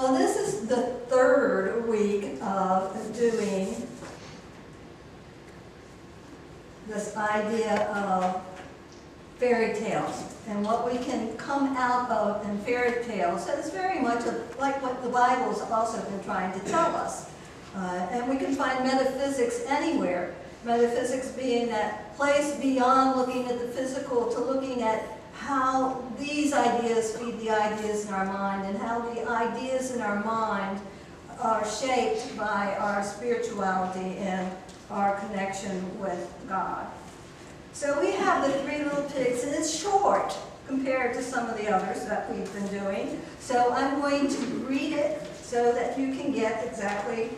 Well, this is the third week of doing this idea of fairy tales and what we can come out of in fairy tales. So it's very much like what the Bible's also been trying to tell us. And we can find metaphysics anywhere. Metaphysics being that place beyond looking at the physical to looking at how these ideas feed the ideas in our mind and how the ideas in our mind are shaped by our spirituality and our connection with God. So we have the Three Little Pigs, and it's short compared to some of the others that we've been doing. So I'm going to read it so that you can get exactly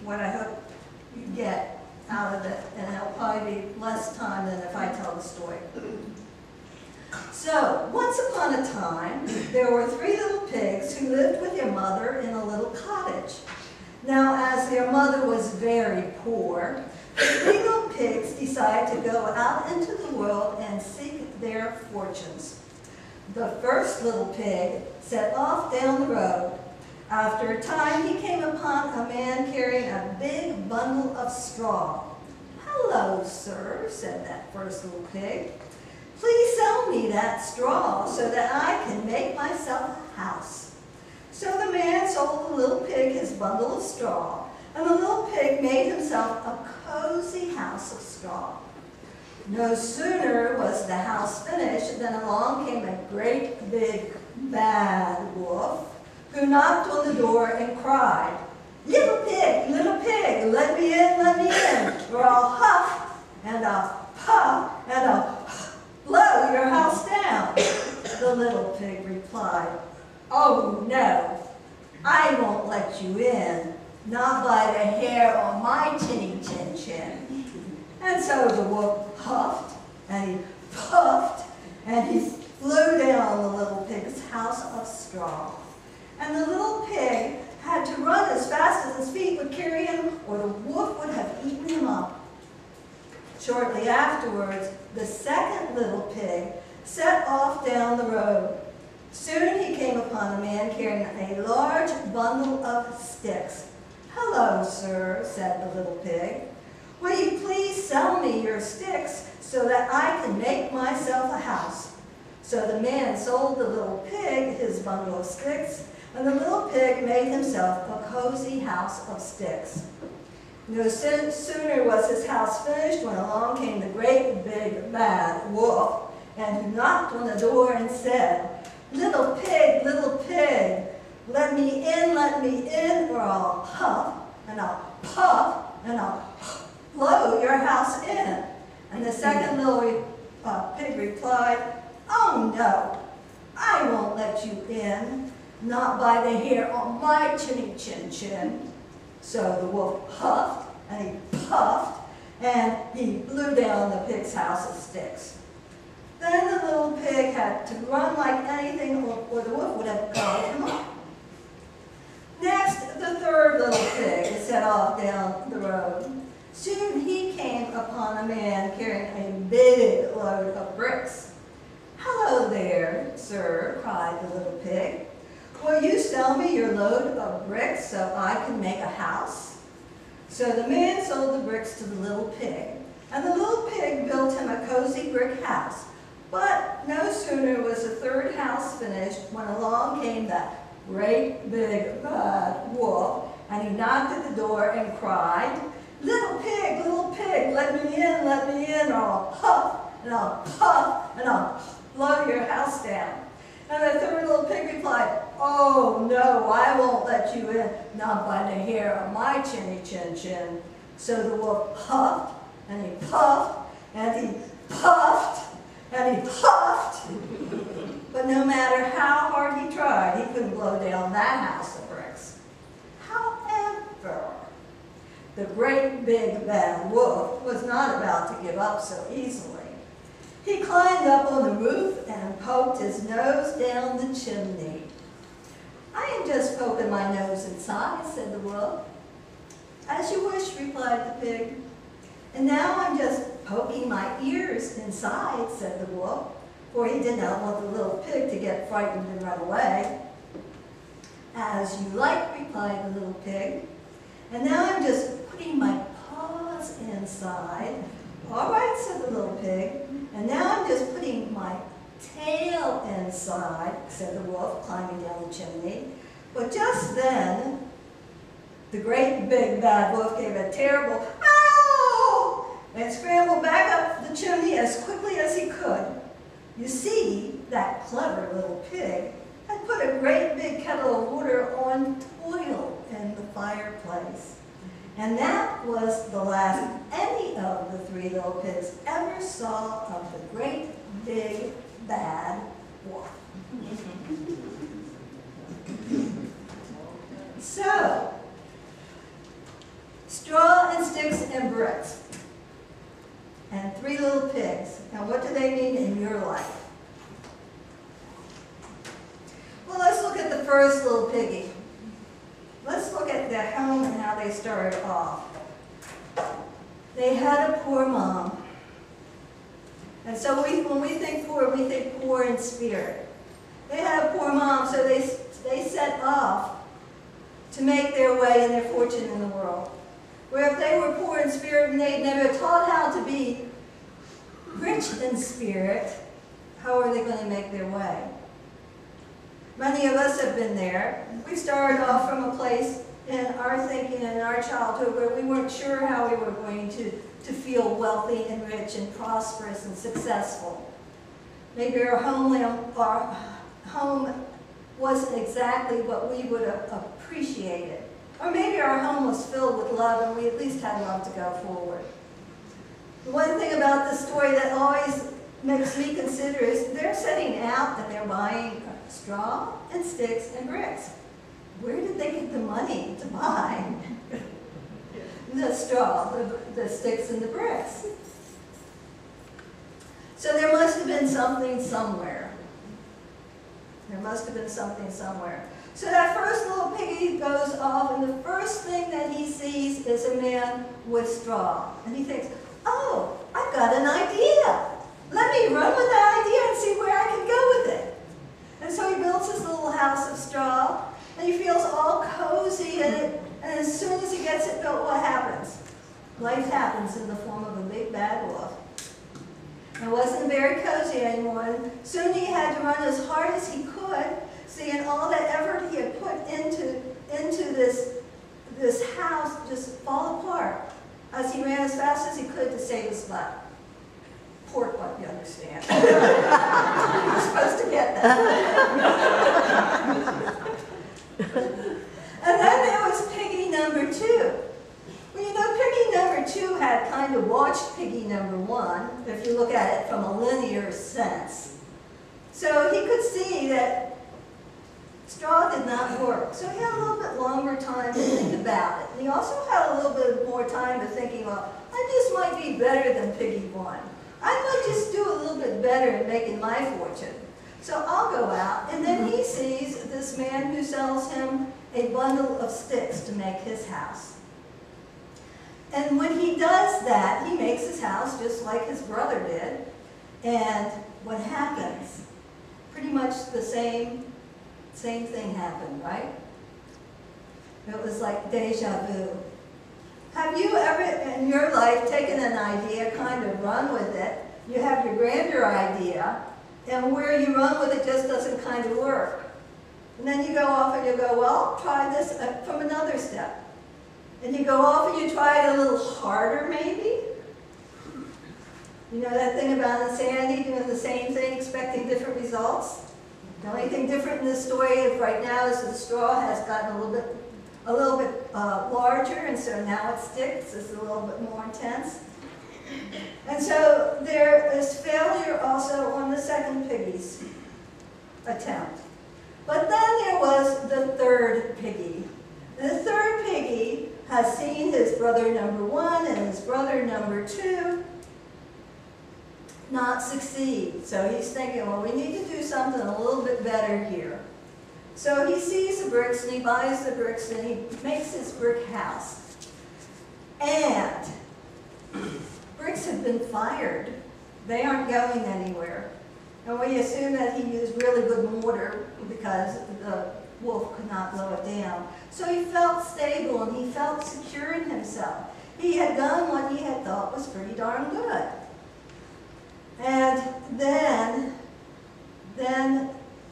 what I hope you get out of it, and it'll probably be less time than if I tell the story. So, once upon a time, there were three little pigs who lived with their mother in a little cottage. Now, as their mother was very poor, the three little pigs decided to go out into the world and seek their fortunes. The first little pig set off down the road. After a time, he came upon a man carrying a big bundle of straw. "Hello, sir," said that first little pig. "Please sell me that straw so that I can make myself a house." So the man sold the little pig his bundle of straw, and the little pig made himself a cozy house of straw. No sooner was the house finished than along came a great big bad wolf, who knocked on the door and cried, little pig, let me in, or I'll huff and I'll puff and I'll blow your house down." The little pig replied, "Oh no, I won't let you in, not by the hair on my chinny chin chin." And so the wolf huffed and he puffed and he flew down the little pig's house of straw. And the little pig had to run as fast as his feet would carry him, or the wolf would have eaten him up. Shortly afterwards, the second little pig set off down the road. Soon he came upon a man carrying a large bundle of sticks. "Hello, sir," said the little pig. "Will you please sell me your sticks so that I can make myself a house?" So the man sold the little pig his bundle of sticks, and the little pig made himself a cozy house of sticks. No sooner was his house finished when along came the great big bad wolf, and he knocked on the door and said, little pig, let me in, or I'll huff and I'll puff and I'll blow your house in." And the second little pig replied, "Oh no, I won't let you in, not by the hair on my chinny chin chin." So the wolf huffed and he puffed and he blew down the pig's house of sticks. Then the little pig had to run like anything, or the wolf would have gobbled him up. Next, the third little pig set off down the road. Soon he came upon a man carrying a big load of bricks. "Hello there, sir," cried the little pig. "Will you sell me your load of bricks so I can make a house?" So the man sold the bricks to the little pig, and the little pig built him a cozy brick house. But no sooner was the third house finished when along came that great big bad wolf, and he knocked at the door and cried, little pig, let me in, or I'll huff and I'll puff and I'll blow your house down." And the third little pig replied, "Oh no, I won't let you in, not by the hair on my chinny chin chin." So the wolf huffed and he puffed and he puffed and he puffed, but no matter how hard he tried, he couldn't blow down that house of bricks. However, the great big bad wolf was not about to give up so easily. He climbed up on the roof and poked his nose down the chimney. "I am just poking my nose inside," said the wolf. "As you wish," replied the pig. "And now I'm just poking my ears inside," said the wolf, for he did not want the little pig to get frightened and run away. "As you like," replied the little pig. "And now I'm just putting my paws inside." "All right," said the little pig. "And now I'm just putting my tail inside," said the wolf, climbing down the chimney. But just then, the great big bad wolf gave a terrible "ow!" and scrambled back up the chimney as quickly as he could. You see, that clever little pig had put a great big kettle of water on toil in the fireplace. And that was the last any of the three little pigs ever saw of the great big bad wolf. So, straw and sticks and bricks, and three little pigs. Now, what do they mean in your life? Well, let's look at the first little piggy. Let's look at their home and how they started off. They had a poor mom. And so when we think poor in spirit. They had a poor mom, so they set off to make their way and their fortune in the world. Where if they were poor in spirit and they'd never taught how to be rich in spirit, how are they going to make their way? Many of us have been there. We started off from a place in our thinking and in our childhood where we weren't sure how we were going to feel wealthy and rich and prosperous and successful. Maybe our home wasn't exactly what we would have appreciated. Or maybe our home was filled with love and we at least had love to go forward. The one thing about this story that always makes me consider is they're setting out and they're buying straw and sticks and bricks. Where did they get the money to buy the straw, the sticks, and the bricks? So there must have been something somewhere. There must have been something somewhere. So that first little piggy goes off, and the first thing that he sees is a man with straw. And he thinks, "Oh, I've got an idea. Let me run with that idea and see where I can go with it." And so he builds his little house of straw, and he feels all cozy in it, and as soon as he gets it built, what happens? Life happens in the form of a big bad wolf. It wasn't very cozy anymore. Soon he had to run as hard as he could, seeing all that effort he had put into this house just fall apart as he ran as fast as he could to save his butt. Pork butt, you understand. You're supposed to get that. And then there was piggy number 2. Well, you know, piggy number 2 had kind of watched piggy number 1, if you look at it from a linear sense. So he could see that straw did not work. So he had a little bit longer time to think about it. And he also had a little bit more time to thinking, well, I just might be better than piggy 1. I might just do a little bit better in making my fortune. So I'll go out, and then he sees this man who sells him a bundle of sticks to make his house. And when he does that, he makes his house just like his brother did. And what happens? Pretty much the same thing happened, right? It was like deja vu. Have you ever in your life taken an idea, kind of run with it? You have your grander idea, and where you run with it just doesn't kind of work. And then you go off and you go, well, try this from another step. And you go off and you try it a little harder, maybe. You know that thing about insanity, doing the same thing, expecting different results? The only thing different in this story right now is that the straw has gotten a little bit larger, and so now it sticks. It's a little bit more intense. And so there is failure also on the second piggy's attempt. But then there was the third piggy. The third piggy has seen his brother number 1 and his brother number 2 not succeed. So he's thinking, well, we need to do something a little bit better here. So he sees the bricks and he buys the bricks and he makes his brick house. And bricks have been fired. They aren't going anywhere. And we assume that he used really good mortar because the wolf could not blow it down. So he felt stable and he felt secure in himself. He had done what he had thought was pretty darn good. And then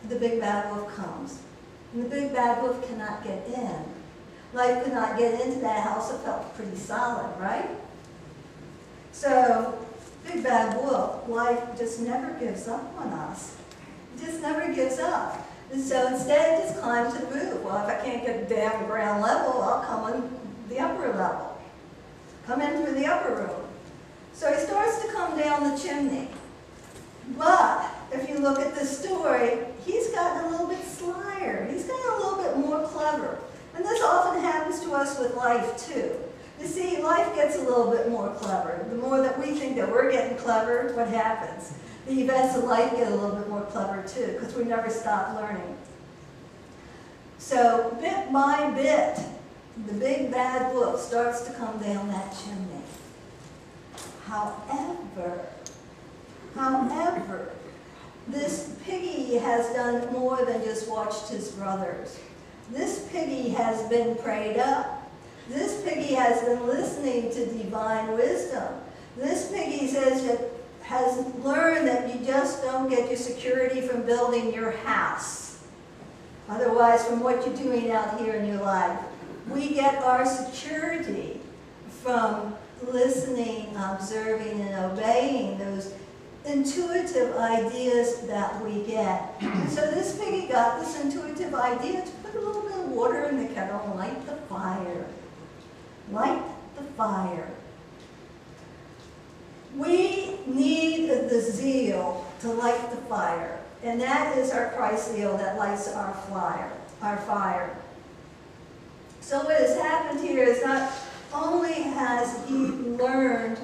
the big bad wolf comes. And the big bad wolf cannot get in. Life could not get into that house. It felt pretty solid, right? So, big bad wolf, life just never gives up on us. It just never gives up. And so instead, it just climbs to the roof. Well, if I can't get down to ground level, I'll come on the upper level. Come in through the upper room. So he starts to come down the chimney. But if you look at the story, he's gotten a little bit slyer. He's gotten a little bit more clever. And this often happens to us with life too. You see, life gets a little bit more clever. The more that we think that we're getting clever, what happens? The events of life get a little bit more clever too, because we never stop learning. So bit by bit, the big bad wolf starts to come down that chimney. However, this piggy has done more than just watched his brothers. This piggy has been prayed up. This piggy has been listening to divine wisdom. This piggy has learned that you just don't get your security from building your house. Otherwise, from what you're doing out here in your life. We get our security from listening, observing, and obeying those intuitive ideas that we get. And so this piggy got this intuitive idea to put a little bit of water in the kettle and light the fire. Light the fire. We need the zeal to light the fire. And that is our Christ zeal that lights our fire. So what has happened here is not only has he learned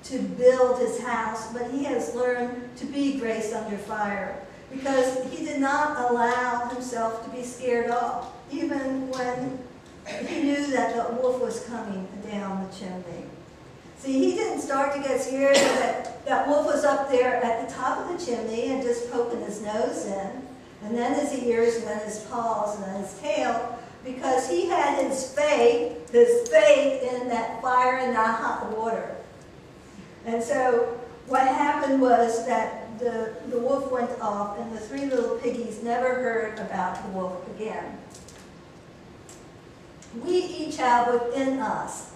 to build his house, but he has learned to be grace under fire, because he did not allow himself to be scared off, even when he knew that the wolf was coming down the chimney. See, he didn't start to get scared that wolf was up there at the top of the chimney and just poking his nose in, and then his ears, and then his paws, and then his tail, because he had his faith in that fire and that hot water. And so what happened was that the wolf went off, and the three little piggies never heard about the wolf again. We each have within us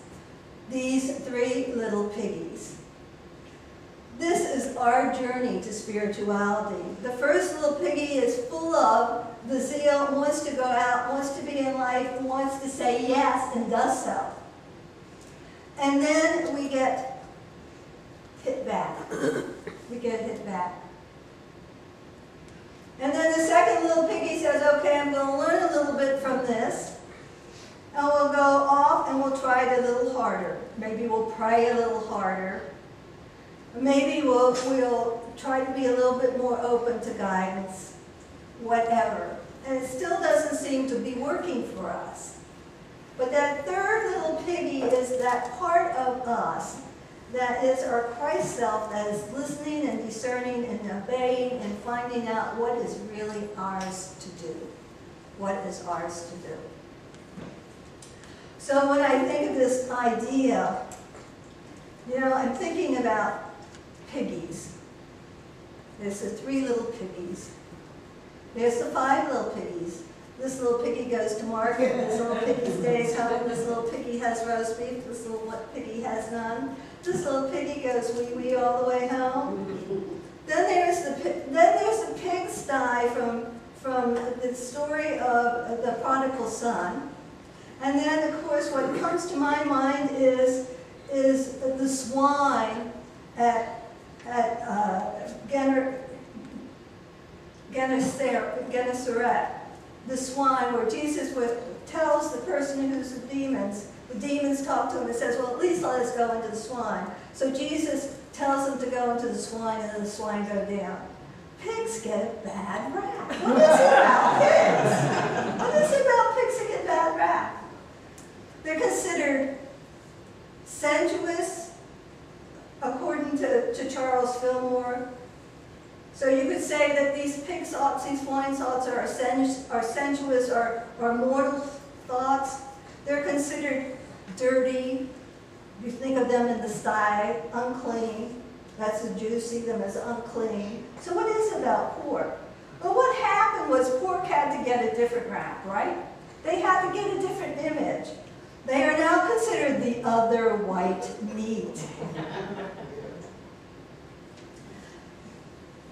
these three little piggies. This is our journey to spirituality. The first little piggy is full of the zeal, wants to go out, wants to be in life, wants to say yes, and does so. And then we get hit back. We get hit back. And then the second little piggy says, okay, I'm going to learn a little bit from this. And we'll go off and we'll try it a little harder. Maybe we'll pray a little harder. Maybe we'll try to be a little bit more open to guidance. Whatever. And it still doesn't seem to be working for us. But that third little piggy is that part of us that is our Christ self, that is listening and discerning and obeying and finding out what is really ours to do. What is ours to do. So when I think of this idea, I'm thinking about piggies. There's the three little piggies. There's the five little piggies. This little piggy goes to market, this little piggy stays home, this little piggy has roast beef, this little piggy has none. This little piggy goes wee-wee all the way home. Then there's the pigsty from the story of the prodigal son. And then, of course, what comes to my mind is the swine at Gennesaret. The swine, where Jesus tells the person who's the demons talk to him and says, well, at least let us go into the swine. So Jesus tells them to go into the swine, and then the swine go down. Pigs get a bad rap. What is it about pigs? What is it about pigs that get bad rap? They're considered sensuous, according to Charles Fillmore. So you could say that these pigs thoughts, these flying thoughts are sensuous, are mortal thoughts. They're considered dirty. You think of them in the sty, unclean. That's the Jews see them as unclean. So what is about pork? Well, what happened was pork had to get a different rap, right? They had to get a different image. They are now considered the other white meat.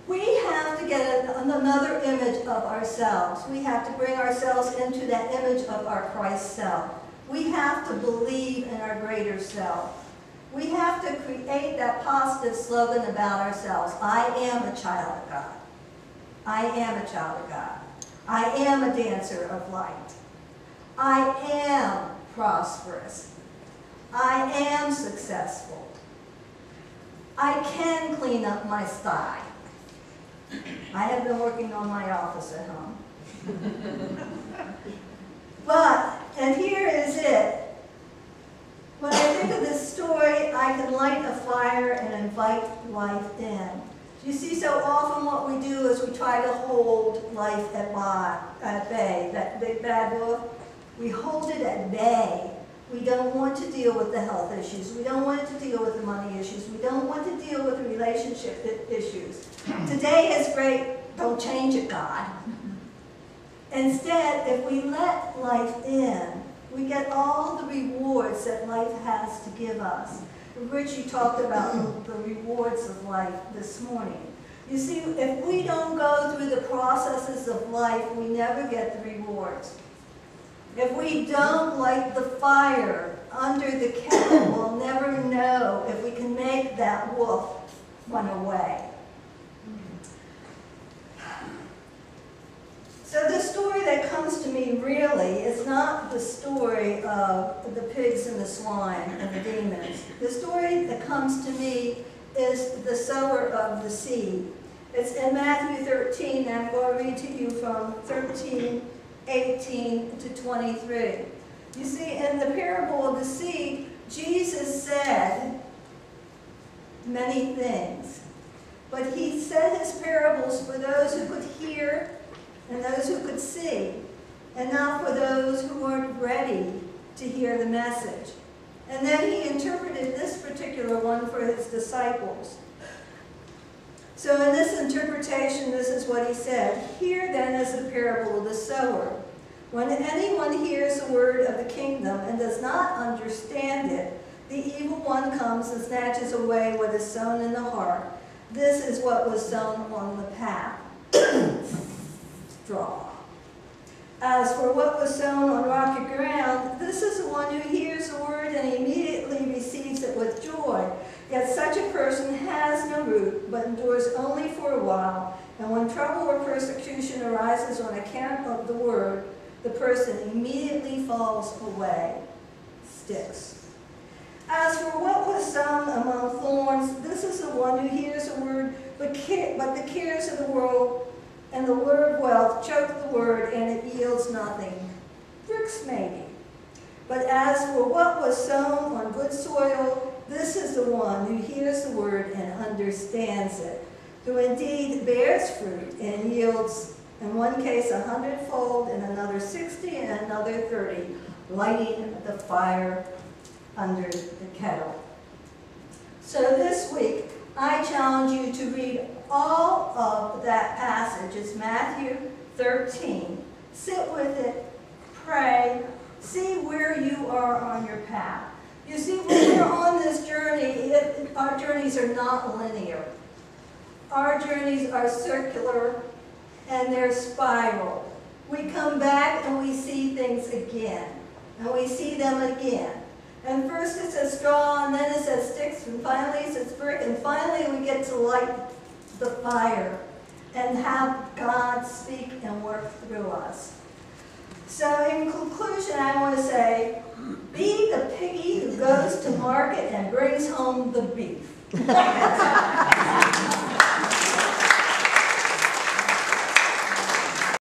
We have to get another image of ourselves. We have to bring ourselves into that image of our Christ self. We have to believe in our greater self. We have to create that positive slogan about ourselves. I am a child of God. I am a child of God. I am a dancer of light. I am prosperous. I am successful. I can clean up my sty. I have been working on my office at home. But, and here is it. When I think of this story, I can light a fire and invite life in. You see, so often what we do is we try to hold life at bay, that big bad wolf. We hold it at bay. We don't want to deal with the health issues. We don't want to deal with the money issues. We don't want to deal with the relationship issues. Today is great. Don't change it, God. Instead, if we let life in, we get all the rewards that life has to give us. Richie talked about the rewards of life this morning. You see, if we don't go through the processes of life, we never get the rewards. If we don't light the fire under the kettle, we'll never know if we can make that wolf run away. So the story that comes to me really is not the story of the pigs and the swine and the demons. The story that comes to me is the sower of the seed. It's in Matthew 13, and I'm going to read to you from 13:18 to 23. You see, in the parable of the seed, Jesus said many things. But he said his parables for those who could hear and those who could see, and not for those who weren't ready to hear the message. And then he interpreted this particular one for his disciples. So in this interpretation, this is what he said. Here then is the parable of the sower. When anyone hears the word of the kingdom and does not understand it, the evil one comes and snatches away what is sown in the heart. This is what was sown on the path. Straw. As for what was sown on rocky ground, this is the one who hears the word and immediately receives it with joy. Yet such a person has no root, but endures only for a while. And when trouble or persecution arises on account of the word, the person immediately falls away. Sticks. As for what was sown among thorns, this is the one who hears the word, but the cares of the world and the word of wealth choke the word, and it yields nothing. Bricks maybe. But as for what was sown on good soil, this is the one who hears the word and understands it, who indeed bears fruit and yields, in one case 100-fold, in another 60, and another 30, lighting the fire under the kettle. So this week, I challenge you to read all of that passage. It's Matthew 13. Sit with it, pray, see where you are on your path. You see, when we're on this journey, our journeys are not linear. Our journeys are circular and they're spiral. We come back and we see things again, and we see them again. And first it says straw, and then it says sticks, and finally it says brick, and finally we get to light the fire and have God speak and work through us. So in conclusion, I want to say, be the piggy who goes to market and brings home the beef.